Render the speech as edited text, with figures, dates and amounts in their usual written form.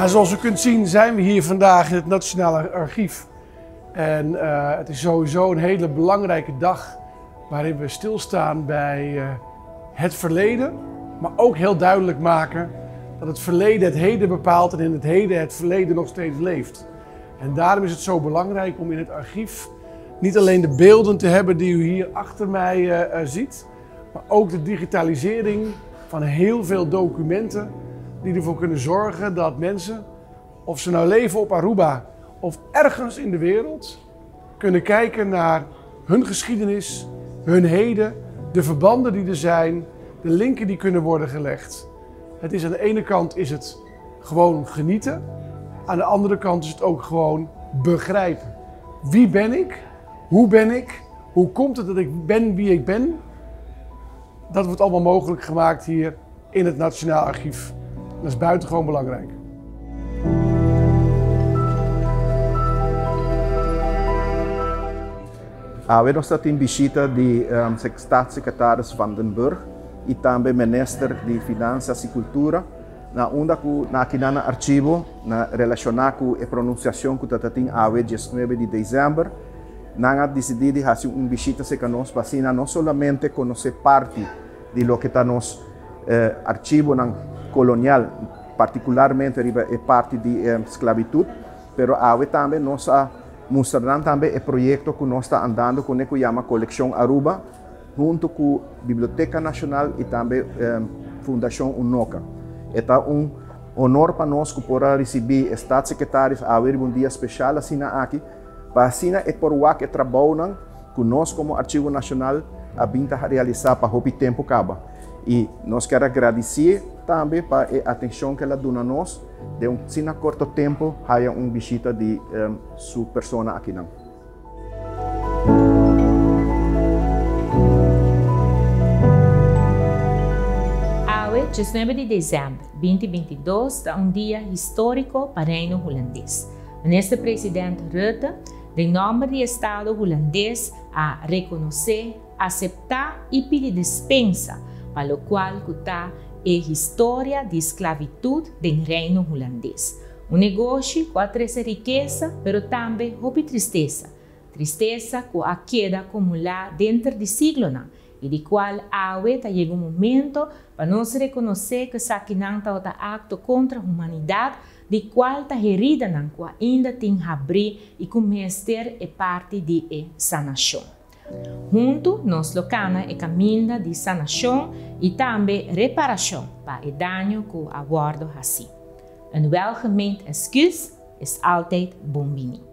Zoals u kunt zien zijn we hier vandaag in het Nationale Archief. En het is sowieso een hele belangrijke dag waarin we stilstaan bij het verleden. Maar ook heel duidelijk maken dat het verleden het heden bepaalt en in het heden het verleden nog steeds leeft. En daarom is het zo belangrijk om in het archief niet alleen de beelden te hebben die u hier achter mij ziet, maar ook de digitalisering van heel veel documenten die ervoor kunnen zorgen dat mensen, of ze nou leven op Aruba of ergens in de wereld, kunnen kijken naar hun geschiedenis, hun heden, de verbanden die er zijn, de linken die kunnen worden gelegd. Het is aan de ene kant is het gewoon genieten, aan de andere kant is het ook gewoon begrijpen. Wie ben ik? Hoe ben ik? Hoe komt het dat ik ben wie ik ben? Dat wordt allemaal mogelijk gemaakt hier in het Nationaal Archief. Dat is buitengewoon belangrijk. We nós temos visita de staatssecretaris Van den Burg e também ministro de Finanças e Cultura, na onda que na arquivo, na relacionar com a pronunciação que está tendo a 19 de dezembro, nós decidimos fazer uma visita que nós para não somente conhecer parte de lo que está nos arquivo colonial, particularmente a parte de esclavitud, pero também nós mostrarão também o projeto que nós está andando com o que chama Coleção Aruba, junto com a Biblioteca Nacional e também Fundação UNOCA. É honor para nós que poder receber staatssecretários a ver um dia especial assim aqui, para assim por o que trabalham que nós como Arquivo Nacional a vinda realizar para o tempo acaba. E nós queremos agradecer também para a atenção que ela dá a nós, de assim curto tempo, há uma visita de sua pessoa aqui. Hoje, 19 de dezembro de 2022, é um dia histórico para o Reino Holandês. Neste presidente Rutte, em nome do Estado holandês, a reconhecer, aceitar e pedir dispensa, para o qual está a história de esclavitud do Reino Holandês. Um negócio que traz riqueza, mas também houve tristeza. Tristeza com a queda acumulada dentro do siglo, e de qual chega um momento para nós reconhecer que essa é acto contra a humanidade, de qual a herida ainda tem que abrir e começar a parte de sanação. Junto, nós colocamos o caminho de sanação e também reparação para o dano que o aguardo assim. Een welgemeend excuus is altijd bom-vindo.